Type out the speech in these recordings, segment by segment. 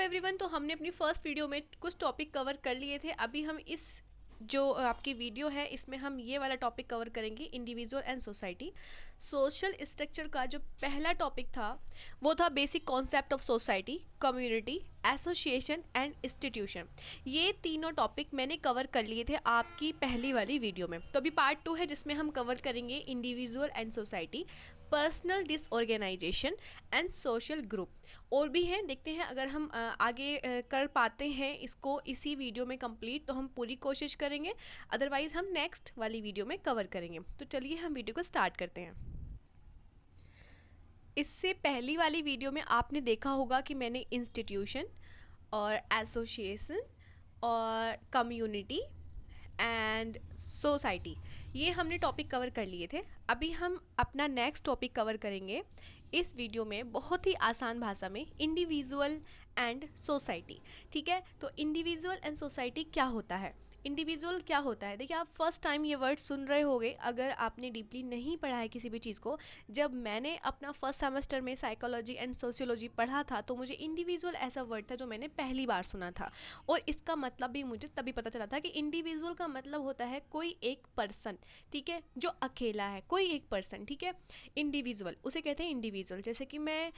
Everyone, तो हमने अपनी फर्स्ट वीडियो में कुछ टॉपिक कवर कर लिए थे। अभी हम इस जो आपकी वीडियो है इसमें हम ये वाला टॉपिक कवर करेंगे, individual and society. Social structure का जो पहला टॉपिक था वो था basic concept of society, community, association and institution. ये तीनों टॉपिक मैंने कवर कर लिए थे आपकी पहली वाली वीडियो में। तो अभी पार्ट 2 है जिसमें हम कवर करेंगे individual and society, personal disorganisation and social group. और भी हैं, देखते हैं अगर हम आगे कर पाते हैं इसको इसी वीडियो में कंप्लीट, तो हम पूरी कोशिश करेंगे, अदरवाइज़ हम नेक्स्ट वाली वीडियो में कवर करेंगे। तो चलिए हम वीडियो को स्टार्ट करते हैं। इससे पहली वाली वीडियो में आपने देखा होगा कि मैंने इंस्टीट्यूशन और एसोसिएशन और कम्युनिटी एंड सोसाइटी, ये हमने टॉपिक कवर कर लिए थे। अभी हम अपना नेक्स्ट टॉपिक कवर करेंगे इस वीडियो में बहुत ही आसान भाषा में, इंडिविजुअल एंड सोसाइटी। ठीक है, तो इंडिविजुअल एंड सोसाइटी क्या होता है, इंडिविजुअल क्या होता है। देखिए, आप फर्स्ट टाइम ये वर्ड सुन रहे होंगे अगर आपने डीपली नहीं पढ़ा है किसी भी चीज़ को। जब मैंने अपना फर्स्ट सेमेस्टर में साइकोलॉजी एंड सोशियोलॉजी पढ़ा था तो मुझे इंडिविजुअल ऐसा वर्ड था जो मैंने पहली बार सुना था, और इसका मतलब भी मुझे तभी पता चला था कि इंडिविजुअल का मतलब होता है कोई एक पर्सन, ठीक है, जो अकेला है, कोई एक पर्सन। ठीक है, इंडिविजुअल उसे कहते हैं इंडिविजुअल। जैसे कि मैं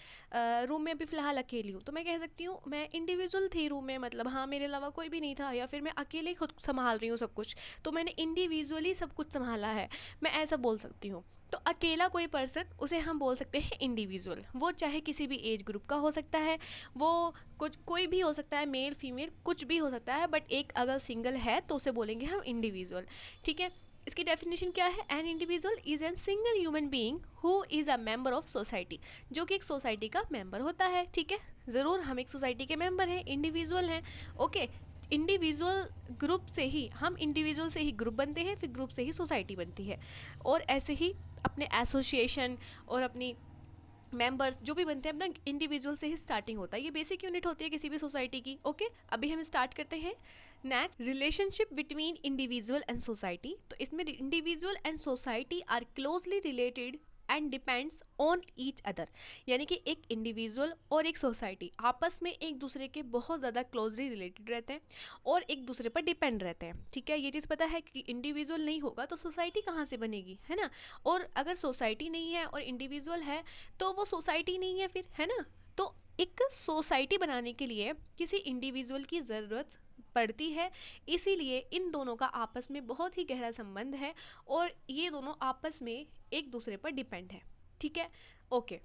रूम में अभी फ़िलहाल अकेली हूँ तो मैं कह सकती हूँ मैं इंडिविजुअल थी रूम में, मतलब हाँ मेरे अलावा कोई भी नहीं था, या फिर मैं अकेले खुद संभाल रही हूँ सब कुछ, तो मैंने इंडिविजुअली सब कुछ संभाला है, मैं ऐसा बोल सकती हूँ। तो अकेला कोई पर्सन, उसे हम बोल सकते हैं इंडिविजुअल। वो चाहे किसी भी एज ग्रुप का हो सकता है, वो कुछ कोई भी हो सकता है, मेल फीमेल कुछ भी हो सकता है, बट एक अगर सिंगल है तो उसे बोलेंगे हम इंडिविजुअल। ठीक है, इसकी डेफिनेशन क्या है, an individual is an single human being who is a member of society, जो कि एक सोसाइटी का मेंबर होता है। ठीक है, ज़रूर हम एक सोसाइटी के मेंबर हैं, इंडिविजुअल हैं। ओके, इंडिविजुअल ग्रुप से ही हम इंडिविजुअल से ही ग्रुप बनते हैं, फिर ग्रुप से ही सोसाइटी बनती है, और ऐसे ही अपने एसोसिएशन और अपनी मेंबर्स जो भी बनते हैं अपना इंडिविजुअल से ही स्टार्टिंग होता है। ये बेसिक यूनिट होती है किसी भी सोसाइटी की। ओके, अभी हम स्टार्ट करते हैं next, relationship between individual and society. तो इसमें individual and society are closely related and depends on each other, यानी कि एक इंडिविजुअल और एक सोसाइटी आपस में एक दूसरे के बहुत ज़्यादा क्लोजली रिलेटेड रहते हैं और एक दूसरे पर डिपेंड रहते हैं। ठीक है, ये चीज़ पता है कि इंडिविजुअल नहीं होगा तो सोसाइटी कहाँ से बनेगी, है ना। और अगर सोसाइटी नहीं है और इंडिविजुअल है तो वो सोसाइटी नहीं है फिर, है ना। तो एक सोसाइटी बनाने के लिए किसी इंडिविजुअल की ज़रूरत पड़ती है, इसीलिए इन दोनों का आपस में बहुत ही गहरा संबंध है और ये दोनों आपस में एक दूसरे पर डिपेंड है। ठीक है, ओके,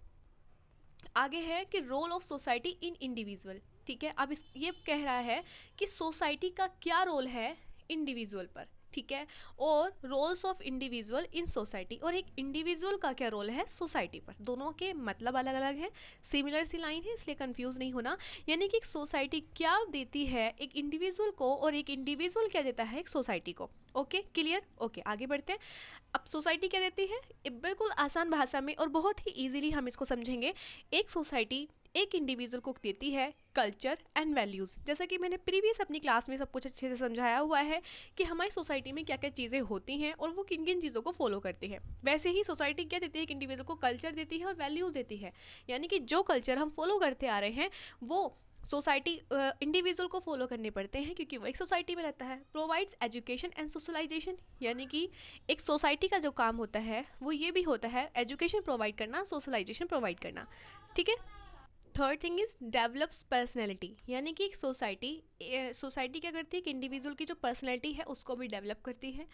आगे है कि role of society in individual. ठीक है, अब ये कह रहा है कि सोसाइटी का क्या रोल है इंडिविजुअल पर। ठीक है, और roles of individual in society, और एक इंडिविजुअल का क्या रोल है सोसाइटी पर। दोनों के मतलब अलग अलग हैं, सिमिलर सी लाइन है, इसलिए कंफ्यूज नहीं होना। यानी कि एक सोसाइटी क्या देती है एक इंडिविजुअल को और एक इंडिविजुअल क्या देता है एक सोसाइटी को। Okay, clear. ओके, आगे बढ़ते हैं। अब सोसाइटी क्या देती है, बिल्कुल आसान भाषा में और बहुत ही ईजिली हम इसको समझेंगे। एक सोसाइटी एक इंडिविजुअल को देती है कल्चर एंड वैल्यूज़। जैसा कि मैंने प्रीवियस अपनी क्लास में सब कुछ अच्छे से समझाया हुआ है कि हमारी सोसाइटी में क्या क्या चीज़ें होती हैं और वो किन किन चीज़ों को फॉलो करती है। वैसे ही सोसाइटी क्या देती है एक इंडिविजुअल को, कल्चर देती है और वैल्यूज़ देती है। यानी कि जो कल्चर हम फॉलो करते आ रहे हैं वो सोसाइटी इंडिविजुअल को फॉलो करने पड़ते हैं क्योंकि वो एक सोसाइटी में रहता है। प्रोवाइड्स एजुकेशन एंड सोशलाइजेशन, यानी कि एक सोसाइटी का जो काम होता है वो ये भी होता है एजुकेशन प्रोवाइड करना, सोशलाइजेशन प्रोवाइड करना। ठीक है, third thing is develops personality, यानी कि एक सोसाइटी क्या करती है कि इंडिविजुअल की जो पर्सनैलिटी है उसको भी डेवलप करती है।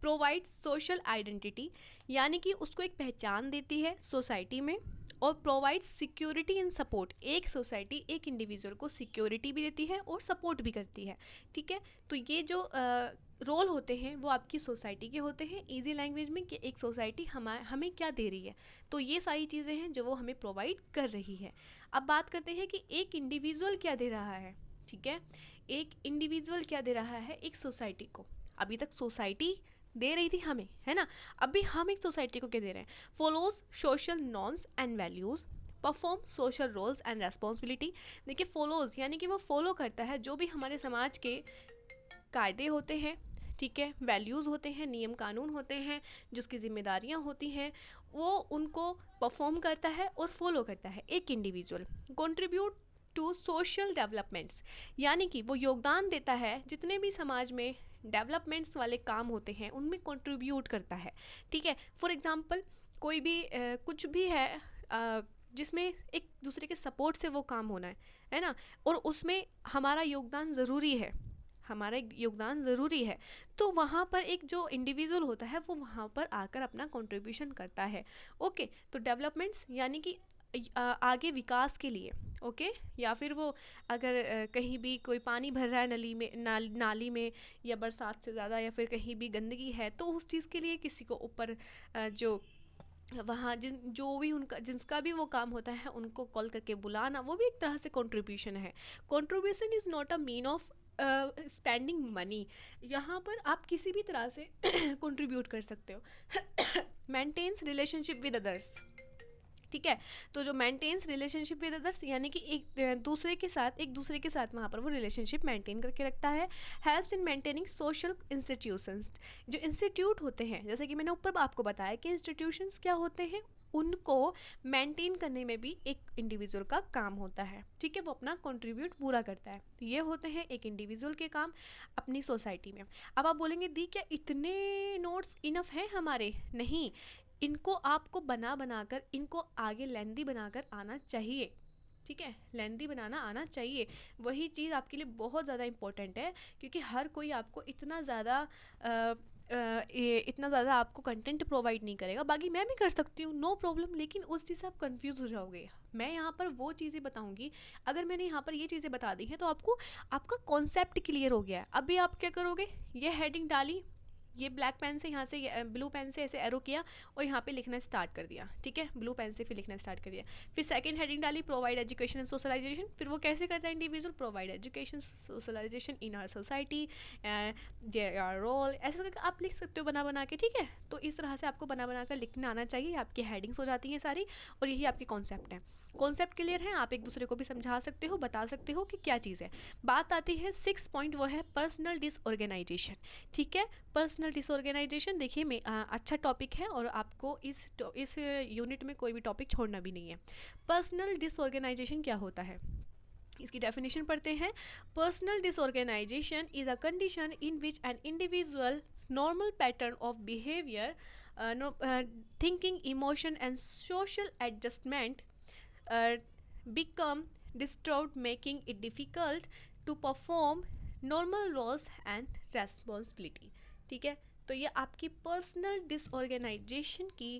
प्रोवाइड्स सोशल आइडेंटिटी, यानी कि उसको एक पहचान देती है सोसाइटी में, और प्रोवाइड्स सिक्योरिटी एंड सपोर्ट, एक सोसाइटी एक इंडिविजुअल को सिक्योरिटी भी देती है और सपोर्ट भी करती है। ठीक है, तो ये जो रोल होते हैं वो आपकी सोसाइटी के होते हैं, इजी लैंग्वेज में, कि एक सोसाइटी हमें क्या दे रही है। तो ये सारी चीज़ें हैं जो वो हमें प्रोवाइड कर रही है। अब बात करते हैं कि एक इंडिविजुअल क्या दे रहा है। ठीक है, एक इंडिविजुअल क्या दे रहा है एक सोसाइटी को। अभी तक सोसाइटी दे रही थी हमें, है ना, अभी हम एक सोसाइटी को क्या दे रहे हैं, follows social norms and values, perform social roles and responsibility. देखिए, फॉलोज यानी कि वो फॉलो करता है जो भी हमारे समाज के कायदे होते हैं, ठीक है, वैल्यूज़ होते हैं, नियम कानून होते हैं, जो उसकी जिम्मेदारियां होती हैं, वो उनको परफॉर्म करता है और फॉलो करता है एक individual. Contribute to social developments, यानी कि वो योगदान देता है जितने भी समाज में डेवलपमेंट्स वाले काम होते हैं उनमें कंट्रीब्यूट करता है। ठीक है, फॉर एग्जांपल कोई भी कुछ भी है जिसमें एक दूसरे के सपोर्ट से वो काम होना है ना, और उसमें हमारा योगदान ज़रूरी है, हमारा योगदान ज़रूरी है, तो वहाँ पर एक जो इंडिविजुअल होता है वो वहाँ पर आकर अपना कंट्रीब्यूशन करता है। ओके, तो डेवलपमेंट्स यानी कि आगे विकास के लिए। ओके, या फिर वो अगर कहीं भी कोई पानी भर रहा है नली में, नाली में, या बरसात से ज़्यादा, या फिर कहीं भी गंदगी है, तो उस चीज़ के लिए किसी को ऊपर जो वहाँ जो भी उनका जिसका भी वो काम होता है उनको कॉल करके बुलाना, वो भी एक तरह से कंट्रीब्यूशन है। Contribution is not a mean of spending money. यहाँ पर आप किसी भी तरह से कंट्रीब्यूट कर सकते हो। Maintains relationship with others. ठीक है, तो जो मेंटेन्स रिलेशनशिप विद अदर्स यानी कि एक दूसरे के साथ वहाँ पर वो रिलेशनशिप मेंटेन करके रखता है। Helps in maintaining social institutions. जो इंस्टीट्यूट होते हैं, जैसे कि मैंने ऊपर आपको बताया कि इंस्टीट्यूशंस क्या होते हैं, उनको मेंटेन करने में भी एक इंडिविजुअल का काम होता है। ठीक है, वो अपना कंट्रीब्यूट पूरा करता है। तो ये होते हैं एक इंडिविजुअल के काम अपनी सोसाइटी में। अब आप बोलेंगे दी क्या इतने नोट्स इनफ हैं हमारे? नहीं, इनको आपको बना कर इनको आगे लेंदी बनाकर आना चाहिए। ठीक है, लेंदी बनाना आना चाहिए, वही चीज़ आपके लिए बहुत ज़्यादा इम्पोर्टेंट है, क्योंकि हर कोई आपको इतना ज़्यादा आपको कंटेंट प्रोवाइड नहीं करेगा। बाकी मैं भी कर सकती हूँ, नो प्रॉब्लम, लेकिन उस चीज़ से आप कंफ्यूज हो जाओगे। मैं यहाँ पर वो चीज़ें बताऊँगी, अगर मैंने यहाँ पर ये चीज़ें बता दी हैं तो आपको आपका कॉन्सेप्ट क्लियर हो गया है। अभी आप क्या करोगे, ये हेडिंग डाली, ये ब्लैक पेन से यहाँ से ब्लू पेन से ऐसे एरो किया और यहाँ पे लिखना स्टार्ट कर दिया। ठीक है, ब्लू पेन से फिर लिखना स्टार्ट कर दिया। फिर सेकंड हेडिंग डाली, प्रोवाइड एजुकेशन एंड सोशलाइजेशन। फिर वो कैसे करता है individual, provide education socialization in our society, there are role, ऐसे करके आप लिख सकते हो बना के। ठीक है, तो इस तरह से आपको बना कर लिखना आना चाहिए। आपकी हेडिंग्स हो जाती हैं सारी, और यही आपके कॉन्सेप्ट हैं। कॉन्सेप्ट क्लियर है, आप एक दूसरे को भी समझा सकते हो, बता सकते हो कि क्या चीज़ है। बात आती है 6 पॉइंट, वो है पर्सनल डिसऑर्गेनाइजेशन। ठीक है, पर्सनल डिसऑर्गेनाइजेशन देखिए मैं अच्छा टॉपिक है, और आपको इस यूनिट में कोई भी टॉपिक छोड़ना भी नहीं है। पर्सनल डिसऑर्गेनाइजेशन क्या होता है, इसकी डेफिनेशन पढ़ते हैं। Personal disorganisation is a condition in which an individual normal pattern of behaviour, thinking, emotion and social adjustment become disturbed, making it difficult to perform normal roles and responsibility। ठीक है, तो ये आपकी पर्सनल डिसऑर्गेनाइजेशन की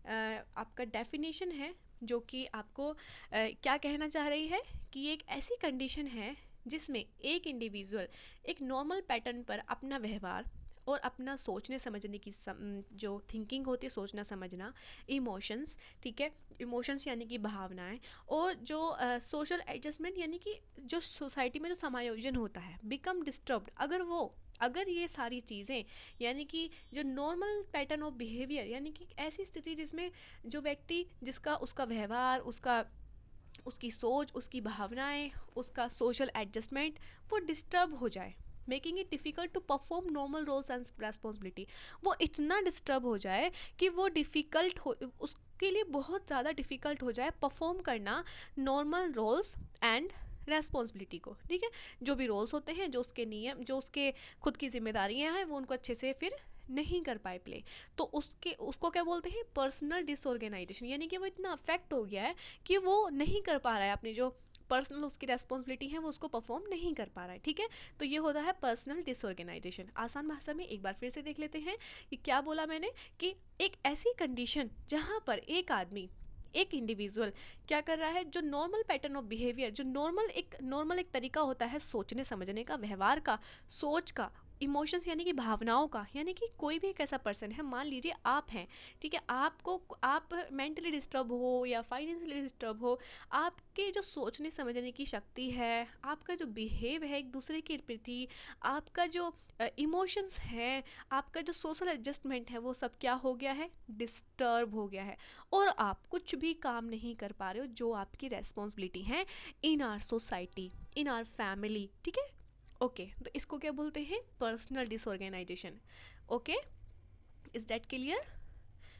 आपका definition है, जो कि आपको क्या कहना चाह रही है कि ये एक ऐसी कंडीशन है जिसमें एक इंडिविजुअल एक नॉर्मल पैटर्न पर अपना व्यवहार और अपना सोचने समझने की जो थिंकिंग होती है, सोचना समझना, इमोशंस, ठीक है, इमोशंस यानी कि भावनाएं, और जो सोशल एडजस्टमेंट यानी कि जो सोसाइटी में जो समायोजन होता है, बिकम डिस्टर्ब्ड, अगर ये सारी चीज़ें यानी कि जो नॉर्मल पैटर्न ऑफ बिहेवियर यानी कि ऐसी स्थिति जिसमें जो व्यक्ति जिसका उसका व्यवहार, उसकी सोच, उसकी भावनाएं, उसका सोशल एडजस्टमेंट वो डिस्टर्ब हो जाए, making it difficult to perform normal roles and responsibility, वो इतना डिस्टर्ब हो जाए कि वो डिफ़िकल्ट हो, उसके लिए बहुत ज़्यादा डिफ़िकल्ट हो जाए परफॉर्म करना नॉर्मल रोल्स एंड रेस्पॉन्सिबिलिटी को। ठीक है, जो भी रोल्स होते हैं, जो उसके नियम, जो उसके खुद की जिम्मेदारियां हैं, वो उनको अच्छे से फिर नहीं कर पाए प्ले, तो उसको क्या बोलते हैं, पर्सनल डिसऑर्गेनाइजेशन, यानी कि वो इतना अफेक्ट हो गया है कि वो नहीं कर पा रहा है अपनी जो पर्सनल उसकी रेस्पॉन्सिबिलिटी है वो उसको परफॉर्म नहीं कर पा रहा है। ठीक है, तो ये होता है पर्सनल डिसऑर्गेनाइजेशन। आसान भाषा में एक बार फिर से देख लेते हैं कि क्या बोला मैंने, कि एक ऐसी कंडीशन जहाँ पर एक इंडिविजुअल क्या कर रहा है, जो नॉर्मल पैटर्न ऑफ बिहेवियर, जो नॉर्मल एक तरीका होता है सोचने समझने का, व्यवहार का, सोच का, इमोशंस यानी कि भावनाओं का, यानी कि कोई भी एक ऐसा पर्सन है, मान लीजिए आप हैं, ठीक है, आप मेंटली डिस्टर्ब हो या फाइनेंशियली डिस्टर्ब हो, आपके जो सोचने समझने की शक्ति है, आपका जो बिहेव है एक दूसरे के प्रति, आपका जो इमोशंस है, आपका जो सोशल एडजस्टमेंट है, वो सब क्या हो गया है, डिस्टर्ब हो गया है, और आप कुछ भी काम नहीं कर पा रहे हो जो आपकी रेस्पॉन्सिबिलिटी है in our society, in our family. ठीक है, ओके, तो इसको क्या बोलते हैं, personal disorganization. Okay, is that clear?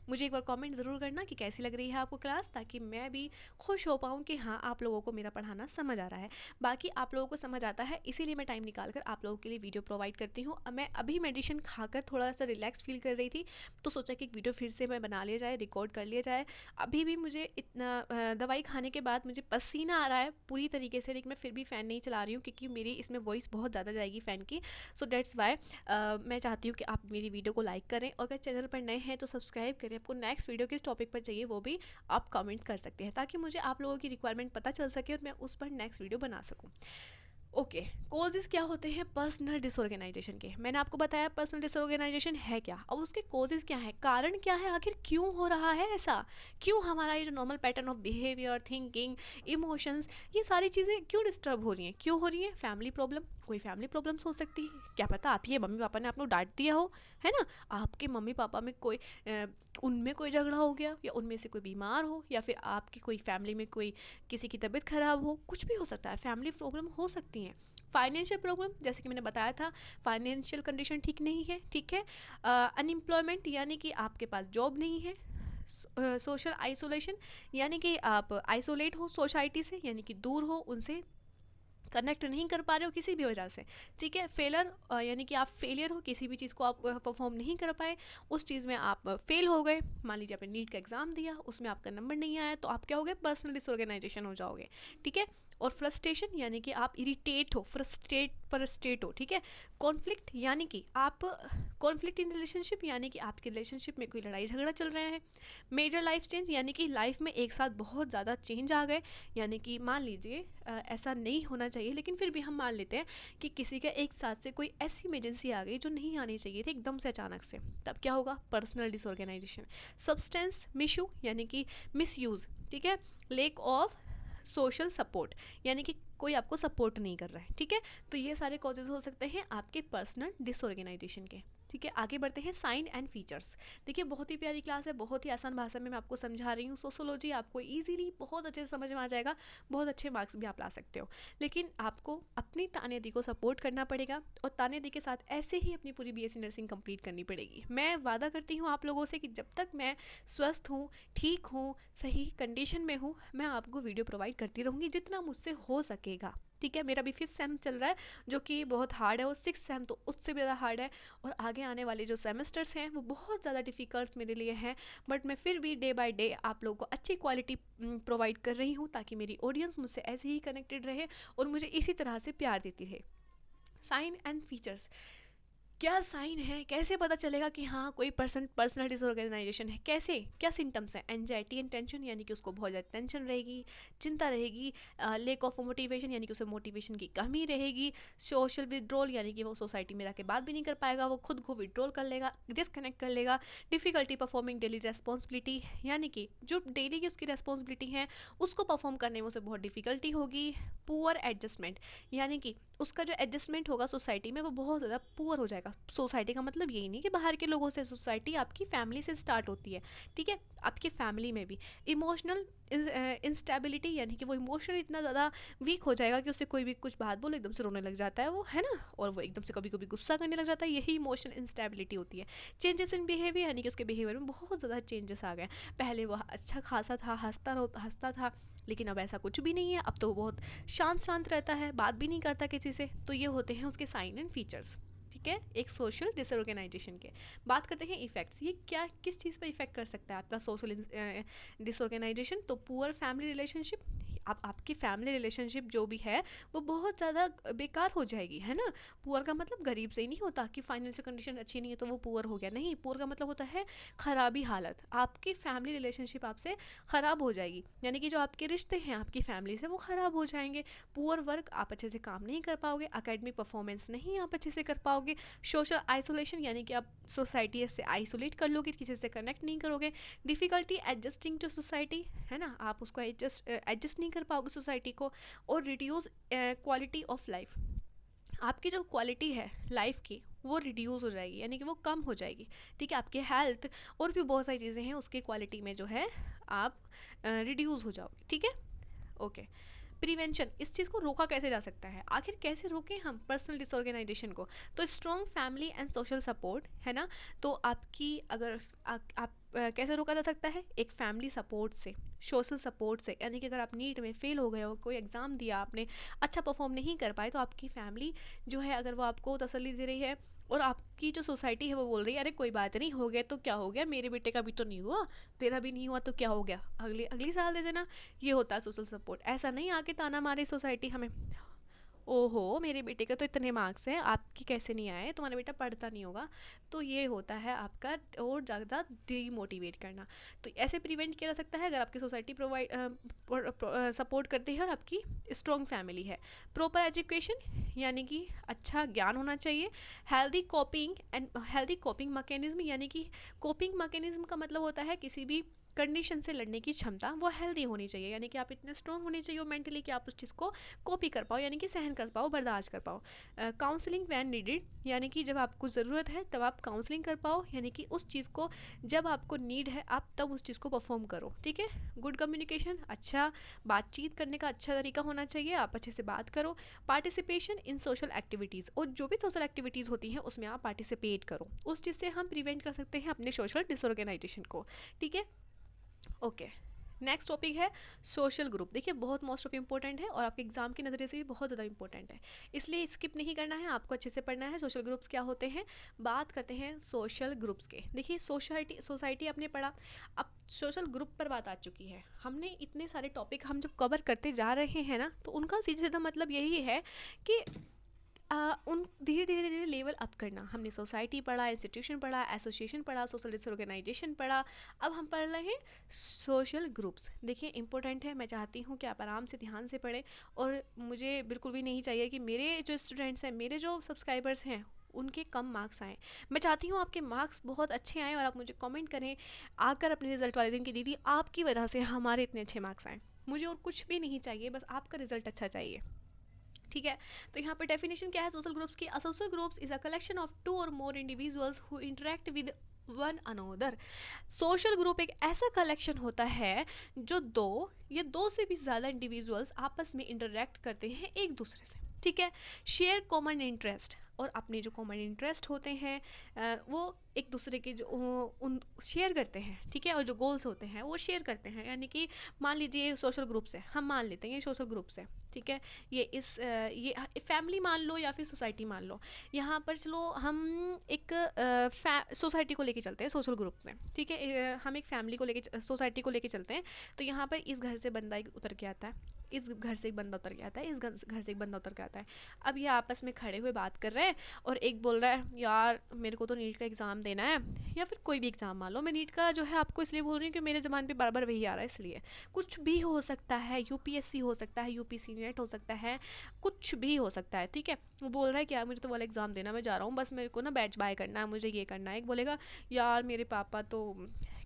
मुझे एक बार कमेंट ज़रूर करना कि कैसी लग रही है आपको क्लास, ताकि मैं भी खुश हो पाऊँ कि हाँ आप लोगों को मेरा पढ़ाना समझ आ रहा है। बाकी आप लोगों को समझ आता है, इसीलिए मैं टाइम निकाल कर आप लोगों के लिए वीडियो प्रोवाइड करती हूँ। मैं अभी मेडिसिन खाकर थोड़ा सा रिलैक्स फील कर रही थी, तो सोचा कि एक वीडियो फिर से मैं बना लिया जाए, रिकॉर्ड कर लिया जाए। अभी भी मुझे इतना दवाई खाने के बाद मुझे पसीना आ रहा है पूरी तरीके से, लेकिन मैं फिर भी फ़ैन नहीं चला रही हूँ क्योंकि मेरी इसमें वॉइस बहुत ज़्यादा जाएगी फ़ैन की। सो डेट्स वाई मैं चाहती हूँ कि आप मेरी वीडियो को लाइक करें, और अगर चैनल पर नए हैं तो सब्सक्राइब करें। आपको नेक्स्ट वीडियो किस टॉपिक पर चाहिए वो भी आप कमेंट कर सकते हैं, ताकि मुझे आप लोगों की रिक्वायरमेंट पता चल सके और मैं उस पर नेक्स्ट वीडियो बना सकूँ। ओके, कॉजेज़ क्या होते हैं पर्सनल डिसऑर्गेनाइजेशन के? मैंने आपको बताया पर्सनल डिसऑर्गेनाइजेशन है क्या। अब उसके कॉजेज़ क्या है, कारण क्या है, आखिर क्यों हो रहा है ऐसा, क्यों हमारा ये जो normal pattern of behaviour, thinking, emotions, ये सारी चीज़ें क्यों डिस्टर्ब हो रही हैं, क्यों हो रही हैं? फैमिली प्रॉब्लम, कोई फैमिली प्रॉब्लम्स हो सकती है, क्या पता आपके मम्मी पापा ने आप लोग डांट दिया हो, है ना, आपके मम्मी पापा में कोई उनमें कोई झगड़ा हो गया, या उनमें से कोई बीमार हो, या फिर आपकी कोई फैमिली में कोई किसी की तबीयत खराब हो, कुछ भी हो सकता है, फैमिली प्रॉब्लम हो सकती हैं। फाइनेंशियल प्रॉब्लम, जैसे कि मैंने बताया था, फाइनेंशियल कंडीशन ठीक नहीं है, ठीक है। अनएम्प्लॉयमेंट, यानी कि आपके पास जॉब नहीं है। सोशल आइसोलेशन, यानी कि आप आइसोलेट हो सोसाइटी से, यानी कि दूर हो उनसे, कनेक्ट नहीं कर पा रहे हो किसी भी वजह से, ठीक है। फेलर, यानी कि आप फेलियर हो, किसी भी चीज़ को आप परफॉर्म नहीं कर पाए, उस चीज़ में आप फेल हो गए। मान लीजिए आपने नीट का एग्ज़ाम दिया, उसमें आपका नंबर नहीं आया, तो आप क्या हो गए, पर्सनल डिसऑर्गेनाइजेशन हो जाओगे, ठीक है। और फ्रस्ट्रेशन, यानी कि आप इरिटेट हो, फ्रस्ट्रेट हो, ठीक है। कॉन्फ्लिक्ट, यानी कि आप कॉन्फ्लिक्ट इन रिलेशनशिप, यानी कि आपके रिलेशनशिप में कोई लड़ाई झगड़ा चल रहा है। मेजर लाइफ चेंज, यानी कि लाइफ में एक साथ बहुत ज़्यादा चेंज आ गए, यानी कि मान लीजिए ऐसा नहीं होना चाहिए, लेकिन फिर भी हम मान लेते हैं कि किसी का एक साथ से कोई ऐसी इमरजेंसी आ गई जो नहीं आनी चाहिए थी एकदम से अचानक से, तब क्या होगा, पर्सनल डिसऑर्गेनाइजेशन। सब्सटेंस मिसयूज, यानी कि मिसयूज़, ठीक है। लेक ऑफ सोशल सपोर्ट, यानी कि कोई आपको सपोर्ट नहीं कर रहा है, ठीक है। तो ये सारे कॉजेज हो सकते हैं आपके पर्सनल डिसऑर्गेनाइजेशन के, ठीक है। आगे बढ़ते हैं, साइन एंड फीचर्स। देखिए बहुत ही प्यारी क्लास है, बहुत ही आसान भाषा में मैं आपको समझा रही हूँ। सोशोलॉजी आपको इजीली बहुत अच्छे से समझ में आ जाएगा, बहुत अच्छे मार्क्स भी आप ला सकते हो, लेकिन आपको अपनी तानेदी को सपोर्ट करना पड़ेगा, और तानेदी के साथ ऐसे ही अपनी पूरी बीएससी नर्सिंग कंप्लीट करनी पड़ेगी। मैं वादा करती हूँ आप लोगों से कि जब तक मैं स्वस्थ हूँ, ठीक हूँ, सही कंडीशन में हूँ, मैं आपको वीडियो प्रोवाइड करती रहूँगी जितना मुझसे हो सकेगा, ठीक है। मेरा भी 5th सेम चल रहा है, जो कि बहुत हार्ड है, और 6th सेम तो उससे भी ज़्यादा हार्ड है, और आगे आने वाले जो सेमेस्टर्स हैं वो बहुत ज़्यादा डिफ़िकल्ट मेरे लिए हैं, बट मैं फिर भी डे बाय डे आप लोगों को अच्छी क्वालिटी प्रोवाइड कर रही हूँ, ताकि मेरी ऑडियंस मुझसे ऐसे ही कनेक्टेड रहे और मुझे इसी तरह से प्यार देती रहे। साइन एंड फीचर्स, क्या साइन है, कैसे पता चलेगा कि हाँ कोई पर्सनल डिसऑर्गेनाइजेशन है, कैसे, क्या सिम्टम्स हैं? एंजाइटी एंड टेंशन, यानी कि उसको बहुत ज़्यादा टेंशन रहेगी, चिंता रहेगी। लेक ऑफ मोटिवेशन, यानी कि उसे मोटिवेशन की कमी रहेगी। सोशल विड्रॉल, यानी कि वो सोसाइटी में रह के बात भी नहीं कर पाएगा, वो खुद को विड्रॉल कर लेगा, डिसकनेक्ट कर लेगा। डिफ़िकल्टी परफॉर्मिंग डेली रेस्पॉन्सिबिलिटी, यानी कि जो डेली की उसकी रेस्पॉन्सिबिलिटी है उसको परफॉर्म करने में उसे बहुत डिफ़िकल्टी होगी। पुअर एडजस्टमेंट, यानी कि उसका जो एडजस्टमेंट होगा सोसाइटी में वो बहुत ज़्यादा पुअर हो जाएगा। सोसाइटी का मतलब यही नहीं कि बाहर के लोगों से, सोसाइटी आपकी फैमिली से स्टार्ट होती है, ठीक है। आपकी फैमिली में भी इमोशनल इंस्टेबिलिटी, यानी कि वो इमोशनल इतना ज़्यादा वीक हो जाएगा कि उससे कोई भी कुछ बात बोलो एकदम से रोने लग जाता है वो, है ना, और वो एकदम से कभी कभी गुस्सा करने लग जाता है, यही इमोशनल इंस्टेबिलिटी होती है। चेंजेस इन बिहेवियर, यानी कि उसके बिहेवियर में बहुत ज़्यादा चेंजेस आ गए। पहले वो अच्छा खासा था, हंसता था, लेकिन अब ऐसा कुछ भी नहीं है, अब तो वो बहुत शांत रहता है, बात भी नहीं करता किसी से। तो ये होते हैं उसके साइन एंड फीचर्स, ठीक है, एक सोशल डिसऑर्गेनाइजेशन के। बात करते हैं इफेक्ट्स, ये क्या किस चीज़ पर इफेक्ट कर सकता है आपका सोशल डिसऑर्गेनाइजेशन? तो पुअर फैमिली रिलेशनशिप, आपकी फैमिली रिलेशनशिप जो भी है वो बहुत ज़्यादा बेकार हो जाएगी, है ना। पुअर का मतलब गरीब से ही नहीं होता कि फाइनेंशियल कंडीशन अच्छी नहीं है तो वो पुअर हो गया, नहीं। पुअर का मतलब होता है खराबी हालत, आपकी फैमिली रिलेशनशिप आपसे ख़राब हो जाएगी, यानी कि जो आपके रिश्ते हैं आपकी फैमिली से वो ख़राब हो जाएंगे। पुअर वर्क, आप अच्छे से काम नहीं कर पाओगे। एकेडमिक परफॉर्मेंस नहीं आप अच्छे से कर पाओगे। सोशल आइसोलेशन, यानी कि आप सोसाइटी से आइसोलेट कर लोगे, किसी से कनेक्ट नहीं करोगे। डिफ़िकल्टी एडजस्टिंग टू सोसाइटी, है ना, आप उसको एडजस्ट नहीं कर पाओगे सोसाइटी को। और रिड्यूस क्वालिटी ऑफ लाइफ, आपकी जो क्वालिटी है लाइफ की वो रिड्यूस हो जाएगी, यानी कि वो कम हो जाएगी, ठीक है। आपकी हेल्थ और भी बहुत सारी चीज़ें हैं उसकी क्वालिटी में जो है आप रिड्यूस हो जाओगे, ठीक है। ओके, प्रिवेंशन, इस चीज़ को रोका कैसे जा सकता है, आखिर कैसे रोकें हम पर्सनल डिसऑर्गेनाइजेशन को? तो strong family and social support, है ना। तो आपकी अगर आप कैसे रोका जा सकता है? एक फैमिली सपोर्ट से, सोशल सपोर्ट से। यानी कि अगर आप नीट में फ़ेल हो गए हो, कोई एग्ज़ाम दिया आपने, अच्छा परफॉर्म नहीं कर पाए, तो आपकी फैमिली जो है अगर वो आपको तसल्ली दे रही है और आपकी जो सोसाइटी है वो बोल रही है अरे कोई बात नहीं, हो गया तो क्या हो गया, मेरे बेटे का भी तो नहीं हुआ, तेरा भी नहीं हुआ तो क्या हो गया, अगले अगली साल दे देना। ये होता है सोशल सपोर्ट। ऐसा नहीं आके ताना मारे सोसाइटी हमें, ओहो मेरे बेटे के तो इतने मार्क्स हैं, आपकी कैसे नहीं आए, तुम्हारा बेटा पढ़ता नहीं होगा। तो ये होता है आपका और ज़्यादा डीमोटिवेट करना। तो ऐसे प्रिवेंट किया जा सकता है अगर आपकी सोसाइटी प्रोवाइड सपोर्ट करती है और आपकी स्ट्रॉन्ग फैमिली है। प्रॉपर एजुकेशन यानी कि अच्छा ज्ञान होना चाहिए। हेल्दी कॉपिंग मैकेनिज्म, यानी कि कॉपिंग मैकेनिज्म का मतलब होता है किसी भी कंडीशन से लड़ने की क्षमता वो हेल्दी होनी चाहिए। यानी कि आप इतने स्ट्रॉन्ग होने चाहिए मेंटली कि आप उस चीज़ को कॉपी कर पाओ, यानी कि सहन कर पाओ, बर्दाश्त कर पाओ। काउंसलिंग वैन नीडेड, यानी कि जब आपको ज़रूरत है तब आप काउंसलिंग कर पाओ, यानी कि उस चीज़ को जब आपको नीड है आप तब उस चीज़ को परफॉर्म करो। ठीक है। गुड कम्युनिकेशन, अच्छा बातचीत करने का अच्छा तरीका होना चाहिए, आप अच्छे से बात करो। पार्टिसिपेशन इन सोशल एक्टिविटीज़, और जो भी सोशल एक्टिविटीज़ होती हैं उसमें आप पार्टिसिपेट करो। उस चीज़ से हम प्रिवेंट कर सकते हैं अपने सोशल डिसऑर्गेनाइजेशन को। ठीक है। ओके। नेक्स्ट टॉपिक है सोशल ग्रुप। देखिए बहुत मोस्ट ऑफ इम्पोर्टेंट है और आपके एग्जाम के नज़रिए से भी बहुत ज़्यादा इंपॉर्टेंट है, इसलिए स्किप नहीं करना है, आपको अच्छे से पढ़ना है। सोशल ग्रुप्स क्या होते हैं, बात करते हैं सोशल ग्रुप्स के। देखिए सोसाइटी आपने पढ़ा, अब सोशल ग्रुप पर बात आ चुकी है। हमने इतने सारे टॉपिक हम जब कवर करते जा रहे हैं ना, तो उनका सीधा सीधा मतलब यही है कि उन धीरे धीरे धीरे लेवल अप करना। हमने सोसाइटी पढ़ा, इंस्टीट्यूशन पढ़ा, एसोसिएशन पढ़ा, सोशल डिसऑर्गेनाइजेशन पढ़ा, अब हम पढ़ रहे हैं सोशल ग्रुप्स। देखिए इंपॉर्टेंट है, मैं चाहती हूँ कि आप आराम से ध्यान से पढ़ें, और मुझे बिल्कुल भी नहीं चाहिए कि मेरे जो स्टूडेंट्स हैं, मेरे जो सब्सक्राइबर्स हैं, उनके कम मार्क्स आएँ। मैं चाहती हूँ आपके मार्क्स बहुत अच्छे आएँ और आप मुझे कमेंट करें आकर अपने रिजल्ट वाले दिन की, दीदी आपकी वजह से हमारे इतने अच्छे मार्क्स आए। मुझे और कुछ भी नहीं चाहिए, बस आपका रिजल्ट अच्छा चाहिए। ठीक है। तो यहाँ पर डेफिनेशन क्या है सोशल ग्रुप्स की? Social groups is a collection of 2 or more individuals who interact with one another. Social group एक ऐसा कलेक्शन होता है जो दो या दो से भी ज़्यादा इंडिविजुअल्स आपस में इंटरेक्ट करते हैं एक दूसरे से। ठीक है। शेयर कॉमन इंटरेस्ट, और अपने जो कॉमन इंटरेस्ट होते हैं वो एक दूसरे के जो उन शेयर करते हैं। ठीक है। और जो गोल्स होते हैं वो शेयर करते हैं। यानी कि मान लीजिए सोशल ग्रुप से, हम मान लेते हैं ये सोशल ग्रुप से, ठीक है, ये फैमिली मान लो या फिर सोसाइटी मान लो। यहाँ पर चलो हम एक सोसाइटी को लेके चलते हैं सोशल ग्रुप में। ठीक है। हम एक फैमिली को लेके, सोसाइटी को लेके चलते हैं। तो यहाँ पर इस घर से बंदा एक उतर के आता है, इस घर से एक बंदा उतर के आता है, इस घर से एक बंदा उतर के आता है। अब ये आपस में खड़े हुए बात कर रहे हैं, और एक बोल रहा है यार मेरे को तो नीट का एग्ज़ाम देना है, या फिर कोई भी एग्ज़ाम मान लो, मैं नीट का जो है आपको इसलिए बोल रही हूँ कि मेरे ज़बान पे बार बार वही आ रहा है, इसलिए। कुछ भी हो सकता है, यूपीएससी हो सकता है, यूपीसी नेट हो सकता है, कुछ भी हो सकता है। ठीक है। वो बोल रहा है कि यार मुझे तो वाला एग्ज़ाम देना, मैं जा रहा हूँ, बस मेरे को ना बैच बाय करना है, मुझे ये करना है। एक बोलेगा यार मेरे पापा तो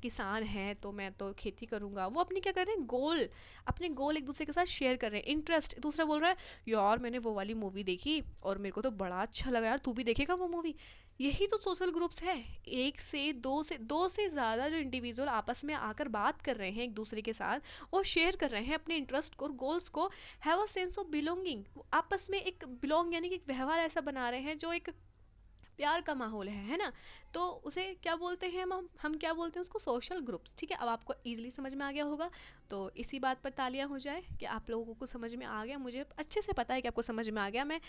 किसान हैं तो मैं तो खेती करूँगा। वो अपनी क्या कर रहे हैं, गोल, अपने गोल एक दूसरे के साथ शेयर कर रहे हैं, इंटरेस्ट। दूसरा बोल रहा है यार मैंने वो वाली मूवी देखी और मेरे को तो बड़ा अच्छा लगा, यार तू भी देखेगा वो मूवी। यही तो सोशल ग्रुप्स है। एक से दो से ज़्यादा जो इंडिविजुअल आपस में आकर बात कर रहे हैं एक दूसरे के साथ और शेयर कर रहे हैं अपने इंटरेस्ट को और गोल्स को, have a sense of belonging. आपस में एक बिलोंग यानी कि एक व्यवहार ऐसा बना रहे हैं जो एक प्यार का माहौल है ना। तो उसे क्या बोलते हैं हम क्या बोलते हैं उसको, सोशल ग्रुप्स। ठीक है। अब आपको इजीली समझ में आ गया होगा, तो इसी बात पर तालियां हो जाए कि आप लोगों को समझ में आ गया। मुझे अच्छे से पता है कि आपको समझ में आ गया, मैं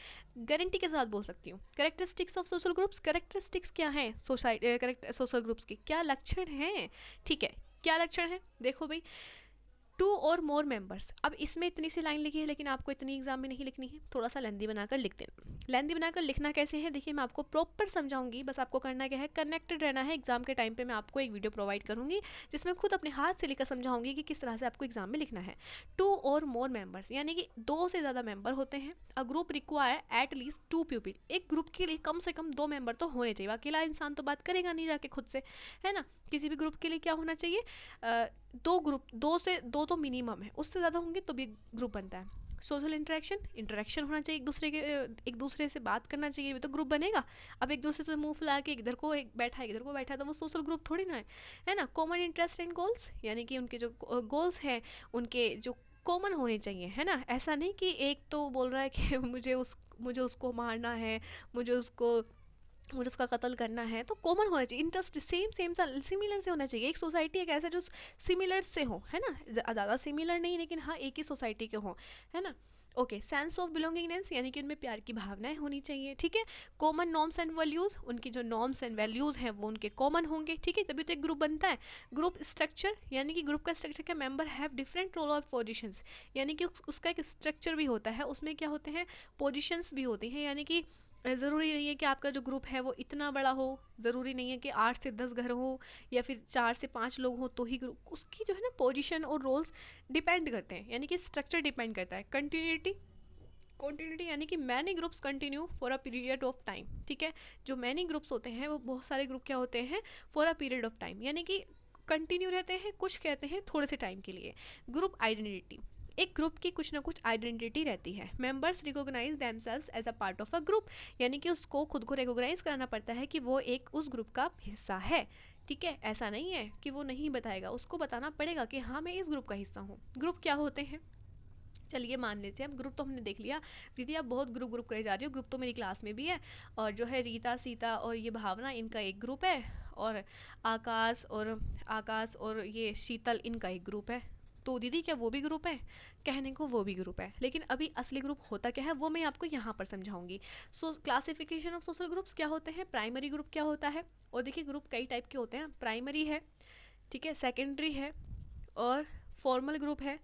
गारंटी के साथ बोल सकती हूँ। Characteristics of social groups, characteristics क्या हैं सोशल ग्रुप्स की, क्या लक्षण हैं? ठीक है, क्या लक्षण है, देखो भाई। 2 और मोर मेंबर्स। अब इसमें इतनी सी लाइन लिखी है, लेकिन आपको इतनी एग्जाम में नहीं लिखनी है, थोड़ा सा लेंदी बनाकर लिख देना। लेंदी बनाकर लिखना कैसे है, देखिए मैं आपको प्रॉपर समझाऊंगी, बस आपको करना क्या है, कनेक्टेड रहना है। एग्जाम के टाइम पे मैं आपको एक वीडियो प्रोवाइड करूंगी जिसमें खुद अपने हाथ से लिखकर समझाऊंगी कि किस तरह से आपको एग्जाम में लिखना है। 2 और मोर मेंबर्स यानी कि 2 से ज़्यादा मेंबर होते हैं। A group require at least 2 people. एक ग्रुप के लिए कम से कम 2 मेंबर तो होने चाहिए। अकेला इंसान तो बात करेगा नहीं जाके खुद से, है ना। किसी भी ग्रुप के लिए क्या होना चाहिए, 2 तो मिनिमम है, उससे ज़्यादा होंगे तो भी ग्रुप बनता है। सोशल इंटरेक्शन होना चाहिए, एक दूसरे से बात करना चाहिए, भी तो ग्रुप बनेगा। अब एक दूसरे से मुंह फुला के इधर को एक बैठा है इधर को बैठा है, तो वो सोशल ग्रुप थोड़ी ना है ना। कॉमन इंटरेस्ट एंड गोल्स, यानी कि उनके जो गोल्स हैं उनके जो कॉमन होने चाहिए, है ना। ऐसा नहीं कि एक तो बोल रहा है कि मुझे उसको मारना है, मुझे उसको मुझे उसका कत्ल करना है, तो कॉमन होना चाहिए, इंटरेस्ट सेम सेम सा सिमिलर से होना चाहिए। एक सोसाइटी एक ऐसा जो सिमिलर से हो, है ना, ज़्यादा सिमिलर नहीं लेकिन हाँ एक ही सोसाइटी के हों, है ना। ओके, सेंस ऑफ बिलोंगिंगनेस यानी कि उनमें प्यार की भावनाएं होनी चाहिए, ठीक है। कॉमन नॉर्म्स एंड वैल्यूज़, उनकी जो नॉर्म्स एंड वैल्यूज़ हैं वो उनके कॉमन होंगे, ठीक है, तभी तो एक ग्रुप बनता है। ग्रुप स्ट्रक्चर यानी कि ग्रुप का स्ट्रक्चर क्या, member have different role of positions, यानी कि उसका एक स्ट्रक्चर भी होता है, उसमें क्या होते हैं, पोजिशंस भी होती हैं, यानी कि ज़रूरी नहीं है कि आपका जो ग्रुप है वो इतना बड़ा हो, ज़रूरी नहीं है कि 8 से 10 घर हो या फिर 4 से 5 लोग हो तो ही ग्रुप, उसकी जो है ना पोजीशन और रोल्स डिपेंड करते हैं, यानी कि स्ट्रक्चर डिपेंड करता है। कंटिन्यूटी यानी कि many groups continue for a period of time, ठीक है। जो मैनी ग्रुप्स होते हैं वो बहुत सारे ग्रुप क्या होते हैं, for a period of time, यानी कि कंटिन्यू रहते हैं, कुछ कहते हैं थोड़े से टाइम के लिए। ग्रुप आइडेंटिटी, एक ग्रुप की कुछ ना कुछ आइडेंटिटी रहती है। Members recognize themselves as a part of a group, यानी कि उसको खुद को रिकॉग्नाइज कराना पड़ता है कि वो एक उस ग्रुप का हिस्सा है, ठीक है। ऐसा नहीं है कि वो नहीं बताएगा, उसको बताना पड़ेगा कि हाँ मैं इस ग्रुप का हिस्सा हूँ। ग्रुप क्या होते हैं, चलिए मान लेते हैं, अब ग्रुप तो हमने देख लिया। दीदी आप बहुत ग्रुप करे जा रही हो, ग्रुप तो मेरी क्लास में भी है, और जो है रीता सीता और ये भावना इनका एक ग्रुप है, और आकाश और ये शीतल इनका एक ग्रुप है। तो दीदी क्या वो भी ग्रुप है, कहने को वो भी ग्रुप है, लेकिन अभी असली ग्रुप होता क्या है वो मैं आपको यहाँ पर समझाऊंगी। So classification of social groups क्या होते हैं, प्राइमरी ग्रुप क्या होता है, और देखिए ग्रुप कई टाइप के होते हैं, प्राइमरी है, ठीक है, सेकेंडरी है, और फॉर्मल ग्रुप है,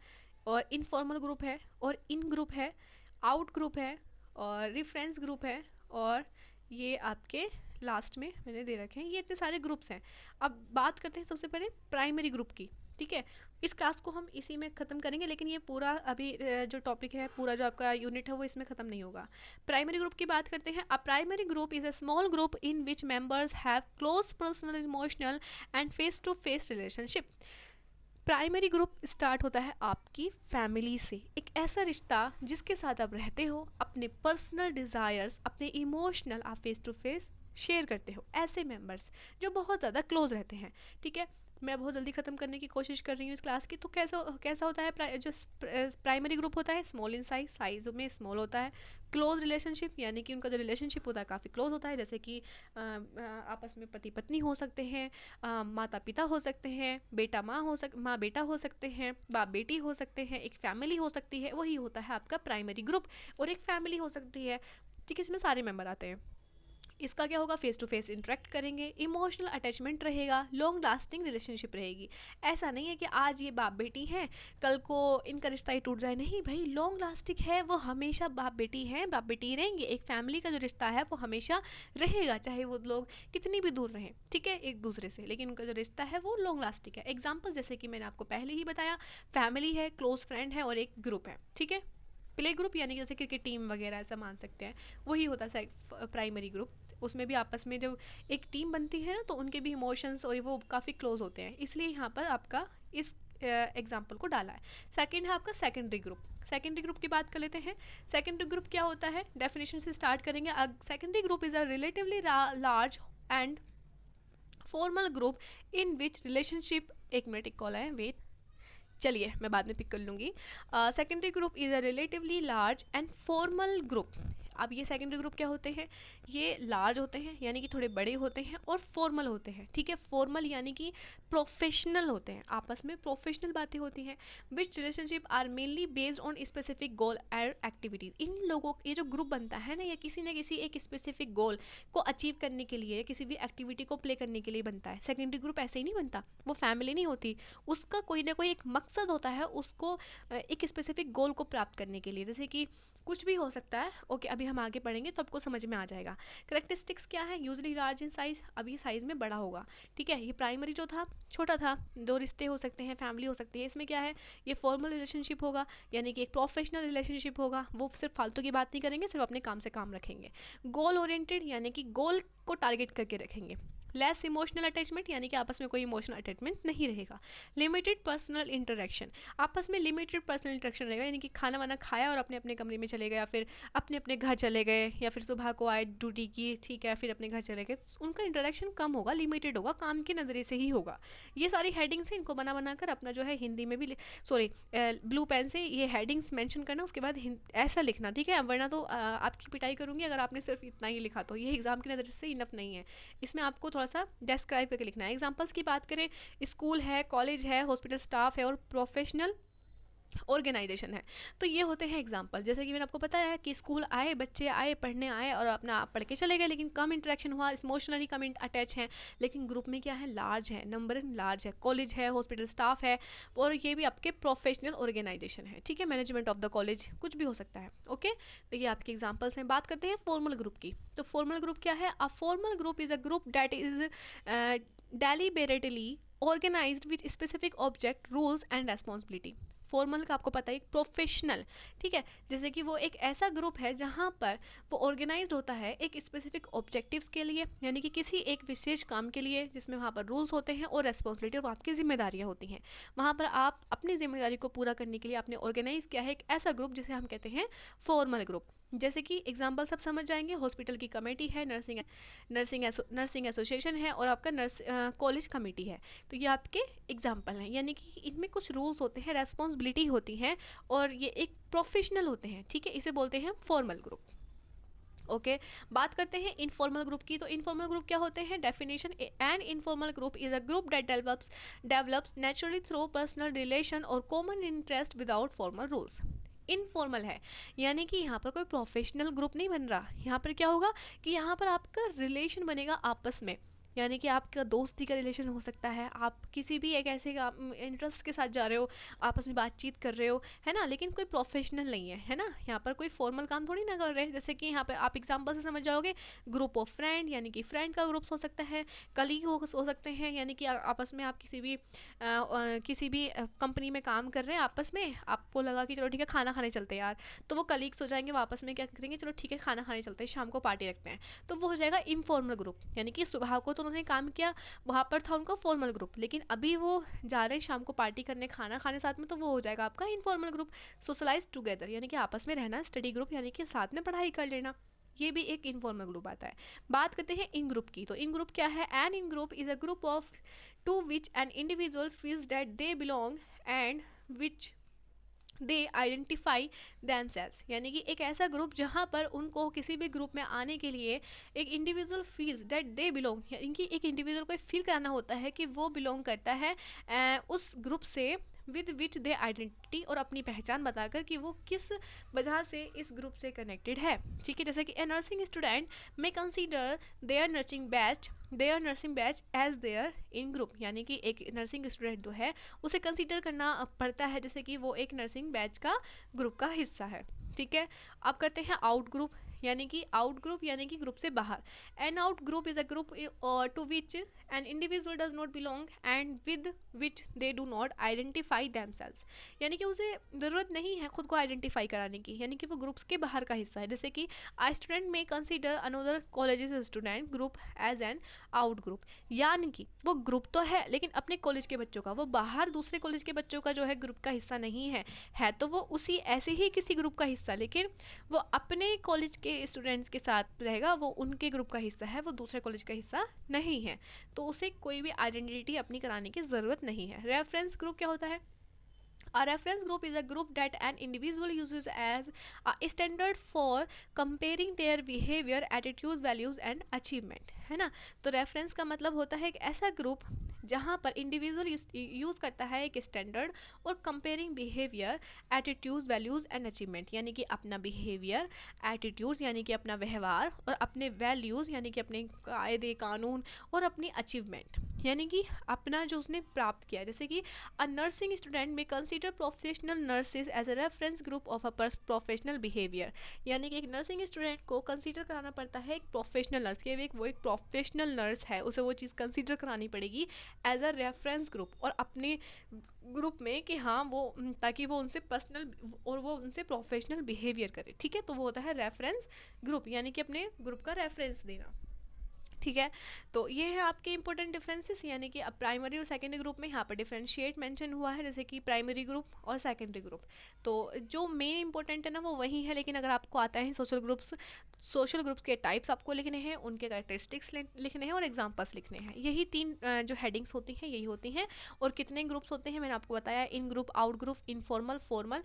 और इनफॉर्मल ग्रुप है, और इन ग्रुप है, आउट ग्रुप है, और रेफरेंस ग्रुप है, और ये आपके लास्ट में मैंने दे रखे हैं, ये इतने सारे ग्रुप्स हैं। अब बात करते हैं सबसे पहले प्राइमरी ग्रुप की, ठीक है। इस क्लास को हम इसी में ख़त्म करेंगे, लेकिन ये पूरा अभी जो टॉपिक है, पूरा जो आपका यूनिट है वो इसमें ख़त्म नहीं होगा। प्राइमरी ग्रुप की बात करते हैं। A primary group is a small group in which members have close personal, emotional and face to face relationship. Primary group start होता है आपकी फैमिली से, एक ऐसा रिश्ता जिसके साथ आप रहते हो, अपने पर्सनल डिज़ायर्स, अपने इमोशनल आप फेस टू फेस शेयर करते हो, ऐसे मेंबर्स जो बहुत ज़्यादा क्लोज रहते हैं, ठीक है। मैं बहुत जल्दी ख़त्म करने की कोशिश कर रही हूँ इस क्लास की। तो कैसा कैसा होता है जो प्राइमरी ग्रुप होता है, स्मॉल इन साइज़ में स्मॉल होता है। क्लोज रिलेशनशिप यानी कि उनका जो रिलेशनशिप होता है काफ़ी क्लोज होता है, जैसे कि आपस में पति पत्नी हो सकते हैं, माता पिता हो सकते हैं, बेटा माँ बेटा हो सकते हैं, बाप बेटी हो सकते हैं, एक फैमिली हो सकती है, वही होता है आपका प्राइमरी ग्रुप। और एक फैमिली हो सकती है, ठीक है, इसमें सारे मेंबर आते हैं। इसका क्या होगा, फेस टू फेस इंटरेक्ट करेंगे, इमोशनल अटैचमेंट रहेगा, लॉन्ग लास्टिंग रिलेशनशिप रहेगी। ऐसा नहीं है कि आज ये बाप बेटी हैं कल को इनका रिश्ता ही टूट जाए, नहीं भाई, लॉन्ग लास्टिंग है, वो हमेशा बाप बेटी हैं, बाप बेटी ही रहेंगे। एक फैमिली का जो रिश्ता है वो हमेशा रहेगा, चाहे वो लोग कितनी भी दूर रहें, ठीक है, एक दूसरे से, लेकिन उनका जो रिश्ता है वो लॉन्ग लास्टिंग है। एग्जाम्पल जैसे कि मैंने आपको पहले ही बताया, फैमिली है, क्लोज फ्रेंड है, और एक ग्रुप है, ठीक है। प्ले ग्रुप यानी कि जैसे क्रिकेट टीम वगैरह ऐसा मान सकते हैं, वही होता है प्राइमरी ग्रुप। उसमें भी आपस में जब एक टीम बनती है ना तो उनके भी इमोशंस और वो काफ़ी क्लोज होते हैं, इसलिए यहाँ पर आपका इस एग्जाम्पल को डाला है। सेकंड है आपका सेकेंडरी ग्रुप। सेकेंडरी ग्रुप की बात कर लेते हैं। सेकेंडरी ग्रुप क्या होता है, डेफिनेशन से स्टार्ट करेंगे। Secondary group is a relatively large and formal group in which relationship, एक मिनट एक कॉल है, वेट, चलिए मैं बाद में पिक कर लूँगी। Secondary group is a relatively large and formal group. अब ये सेकेंडरी ग्रुप क्या होते हैं, ये लार्ज होते हैं यानी कि थोड़े बड़े होते हैं, और फॉर्मल होते हैं, ठीक है। फॉर्मल यानी कि प्रोफेशनल होते हैं, आपस में प्रोफेशनल बातें होती हैं। Which relationship are mainly based on specific goal and activities. इन लोगों, ये जो ग्रुप बनता है ना, ये किसी न किसी एक स्पेसिफिक गोल को अचीव करने के लिए, किसी भी एक्टिविटी को प्ले करने के लिए बनता है। सेकेंडरी ग्रुप ऐसे ही नहीं बनता, वो फैमिली नहीं होती, उसका कोई ना कोई एक मकसद होता है, उसको एक स्पेसिफिक गोल को प्राप्त करने के लिए, जैसे कि कुछ भी हो सकता है। ओके, अभी हम आगे पढ़ेंगे तो आपको समझ में आ जाएगा। करेक्टरिस्टिक्स क्या है, यूजली लार्ज इन साइज, अब ये साइज में बड़ा होगा, ठीक है। ये प्राइमरी जो था छोटा था, दो रिश्ते हो सकते हैं, फैमिली हो सकती है। इसमें क्या है, ये फॉर्मल रिलेशनशिप होगा, यानी कि एक प्रोफेशनल रिलेशनशिप होगा, वो सिर्फ फालतू की बात नहीं करेंगे, सिर्फ अपने काम से काम रखेंगे। गोल ओरिएंटेड यानी कि गोल को टारगेट करके रखेंगे। लेस इमोशनल अटैचमेंट यानी कि आपस में कोई इमोशनल अटैचमेंट नहीं रहेगा। लिमिटेड पर्सनल इंटरेक्शन, आपस में लिमिटेड पर्सनल इंटरेक्शन रहेगा, यानी कि खाना वाना खाया और अपने अपने कमरे में चले गए, या फिर अपने अपने घर चले गए, या फिर सुबह को आए ड्यूटी की, ठीक है, फिर अपने घर चले गए, उनका इंटरेक्शन कम होगा, लिमिटेड होगा, काम के नज़रिए से ही होगा। ये सारी हेडिंग्स हैं, इनको बना बना कर अपना जो है हिंदी में भी सॉरी ब्लू पेन से ये हेडिंग्स मेंशन करना, उसके बाद ऐसा लिखना, ठीक है, वरना तो आपकी पिटाई करूँगी अगर आपने सिर्फ इतना ही लिखा तो ये एग्जाम की नज़र से इनफ नहीं है। इसमें आपको थोड़ा सा डिस्क्राइब करके लिखना है। एग्जांपल्स की बात करें, स्कूल है, कॉलेज है, हॉस्पिटल स्टाफ है और प्रोफेशनल ऑर्गेनाइजेशन है, तो ये होते हैं एग्जाम्पल। जैसे कि मैंने आपको बताया कि स्कूल आए, बच्चे आए, पढ़ने आए और अपना पढ़ के चले गए, लेकिन कम इंटरेक्शन हुआ, इमोशनली कम अटैच हैं, लेकिन ग्रुप में क्या है, लार्ज है, नंबर लार्ज है, कॉलेज है, हॉस्पिटल स्टाफ है, और ये भी आपके प्रोफेशनल ऑर्गेनाइजेशन है, ठीक है, मैनेजमेंट ऑफ द कॉलेज, कुछ भी हो सकता है। ओके, तो ये आपके एग्जाम्पल्स हैं। बात करते हैं फॉर्मल ग्रुप की। तो फॉर्मल ग्रुप क्या है? A formal group is a group that is deliberately organized with specific object, rules and responsibility। Formal का आपको पता है, एक प्रोफेशनल, ठीक है, जैसे कि वो एक ऐसा ग्रुप है जहाँ पर वो ऑर्गेनाइज्ड होता है एक स्पेसिफिक ऑब्जेक्टिव्स के लिए, यानी कि किसी एक विशेष काम के लिए, जिसमें वहाँ पर रूल्स होते हैं और रेस्पॉन्सिबिलिटी और आपकी जिम्मेदारियाँ होती हैं। वहाँ पर आप अपनी जिम्मेदारी को पूरा करने के लिए आपने ऑर्गेनाइज किया है एक ऐसा ग्रुप जिसे हम कहते हैं फॉर्मल ग्रुप। जैसे कि एग्जाम्पल सब समझ जाएंगे, हॉस्पिटल की कमेटी है, नर्सिंग एसोसिएशन है और आपका कॉलेज कमेटी है। तो ये आपके एग्जाम्पल हैं, यानी कि इनमें कुछ रूल्स होते हैं, रेस्पॉन्सिबिलिटी होती हैं और ये एक प्रोफेशनल होते हैं, ठीक है, इसे बोलते हैं फॉर्मल ग्रुप। ओके, बात करते हैं इनफॉर्मल ग्रुप की। तो इनफॉर्मल ग्रुप क्या होते हैं? Definition, an informal group is a group that develops naturally through personal relation और common interest without formal rules. Informal है, यानी कि यहाँ पर कोई प्रोफेशनल ग्रुप नहीं बन रहा। यहाँ पर क्या होगा कि यहाँ पर आपका रिलेशन बनेगा आपस में, यानी कि आपका दोस्ती का रिलेशन हो सकता है, आप किसी भी एक ऐसे इंटरेस्ट के साथ जा रहे हो, आपस में बातचीत कर रहे हो, है ना, लेकिन कोई प्रोफेशनल नहीं है ना, यहाँ पर कोई फॉर्मल काम थोड़ी ना कर रहे हैं। जैसे कि यहाँ पर आप एग्जांपल से समझ जाओगे, ग्रुप ऑफ फ्रेंड, यानी कि फ्रेंड का ग्रुप्स हो सकता है, कलीग हो सकते हैं, यानी कि आपस में आप किसी भी कंपनी में काम कर रहे हैं, आपस में आपको लगा कि चलो ठीक है खाना खाने चलते हैं यार, तो वो कलीग्स हो जाएंगे, वापस में क्या करेंगे, चलो ठीक है खाना खाने चलते हैं, शाम को पार्टी रखते हैं, तो वो हो जाएगा इनफॉर्मल ग्रुप। यानी कि सुबह को तो उन्होंने काम किया, वहाँ पर था उनका फॉर्मल ग्रुप, लेकिन अभी वो जा रहे हैं शाम को पार्टी करने, खाना खाने साथ में, तो वो हो जाएगा आपका इनफॉर्मल ग्रुप। सोशलाइज टुगेदर, यानी कि आपस में रहना, स्टडी ग्रुप, यानी कि साथ में पढ़ाई कर लेना, ये भी एक इनफॉर्मल ग्रुप आता है। बात करते हैं इन ग्रुप की। तो इन ग्रुप क्या है? An in group is a group of to which an individual feels that they belong and which they identify themselves, यानी कि एक ऐसा ग्रुप जहाँ पर उनको किसी भी ग्रुप में आने के लिए एक individual feels that they belong, यानी कि एक इंडिविजुअल को फील कराना होता है कि वो बिलोंग करता है उस ग्रुप से, विद विच दे आइडेंटिटी, और अपनी पहचान बताकर कि वो किस वजह से इस ग्रुप से कनेक्टेड है, ठीक है। जैसे कि a nursing student may consider their nursing batch as their in group, यानी कि एक नर्सिंग स्टूडेंट जो है उसे कंसीडर करना पड़ता है जैसे कि वो एक नर्सिंग बैच का ग्रुप का हिस्सा है, ठीक है। अब करते हैं आउट ग्रुप, यानी कि आउट ग्रुप यानी कि ग्रुप से बाहर। An out group is a group to which an individual does not belong and with which they do not identify themselves, यानी कि उसे ज़रूरत नहीं है खुद को आइडेंटिफाई कराने की, यानी कि वो ग्रुप्स के बाहर का हिस्सा है। जैसे कि a student may consider another colleges student group as an out group, यानी कि वो ग्रुप तो है लेकिन अपने कॉलेज के बच्चों का, वो बाहर दूसरे कॉलेज के बच्चों का जो है ग्रुप का हिस्सा नहीं है तो वो उसी ऐसे ही किसी ग्रुप का हिस्सा, लेकिन वो अपने कॉलेज के स्टूडेंट्स के साथ रहेगा, वो उनके ग्रुप का हिस्सा है, वो दूसरे कॉलेज का हिस्सा नहीं है, तो उसे कोई भी आइडेंटिटी अपनी कराने की ज़रूरत नहीं है। रेफरेंस ग्रुप क्या होता है? A reference group is a group that an individual uses as a standard for comparing their behavior, attitudes, values and achievement, है ना। तो रेफरेंस का मतलब होता है एक ऐसा ग्रुप जहाँ पर इंडिविजुअल यूज़ करता है एक स्टैंडर्ड और comparing behaviour, attitudes, values and achievement, यानी कि अपना बिहेवियर, एटीट्यूड्स यानी कि अपना व्यवहार, और अपने वैल्यूज़ यानी कि अपने कायदे कानून, और अपनी अचीवमेंट यानी कि अपना जो उसने प्राप्त किया। जैसे कि a nursing student may consider professional nurses as a reference group of a professional behaviour, यानी कि एक नर्सिंग स्टूडेंट को कंसीडर कराना पड़ता है एक प्रोफेशनल नर्स के, वो एक प्रोफेशनल नर्स है, उसे वो चीज़ कंसीडर करानी पड़ेगी एज अ रेफरेंस ग्रुप, और अपने ग्रुप में कि हाँ वो, ताकि वो उनसे पर्सनल और वो उनसे प्रोफेशनल बिहेवियर करे, ठीक है। तो वो होता है रेफरेंस ग्रुप, यानी कि अपने ग्रुप का रेफरेंस देना, ठीक है। तो ये है आपके इंपॉर्टेंट डिफरेंसेस, यानी कि अब प्राइमरी और सेकेंडरी ग्रुप में यहाँ पर डिफरेंशिएट मेंशन हुआ है, जैसे कि प्राइमरी ग्रुप और सेकेंडरी ग्रुप। तो जो मेन इंपॉर्टेंट है ना वो वही है, लेकिन अगर आपको आता है सोशल ग्रुप्स के टाइप्स आपको लिखने हैं, उनके कैरेक्टरिस्टिक्स लिखने हैं और एग्जाम्पल्स लिखने हैं। यही तीन जो हेडिंग्स होती हैं यही होती हैं। और कितने ग्रुप्स होते हैं मैंने आपको बताया, in group, out group, informal, formal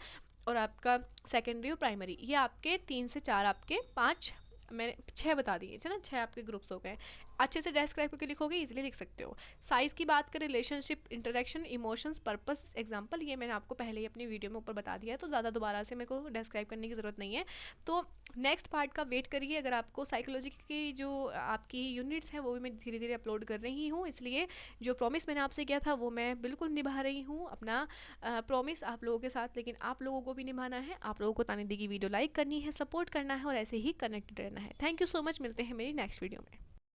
और आपका सेकेंडरी और प्राइमरी। ये आपके 3 से 4 आपके 5 मैंने 6 बता दिए थे ना, 6 आपके ग्रुप्स हो गए। अच्छे से डिस्क्राइब करके लिखोगे इजीली लिख सकते हो। साइज़ की बात करें, relationship, interaction, emotions, purpose, example, ये मैंने आपको पहले ही अपनी वीडियो में ऊपर बता दिया है, तो ज़्यादा दोबारा से मेरे को डिस्क्राइब करने की ज़रूरत नहीं है। तो नेक्स्ट पार्ट का वेट करिए। अगर आपको साइकोलॉजी की जो आपकी यूनिट्स हैं वो भी मैं धीरे धीरे अपलोड कर रही हूँ, इसलिए जो प्रॉमिस मैंने आपसे किया था वो मैं बिल्कुल निभा रही हूँ, अपना प्रॉमिस आप लोगों के साथ। लेकिन आप लोगों को भी निभाना है, आप लोगों को तानिदी की वीडियो लाइक करनी है, सपोर्ट करना है और ऐसे ही कनेक्टेड रहना है। थैंक यू सो मच, मिलते हैं मेरी नेक्स्ट वीडियो में।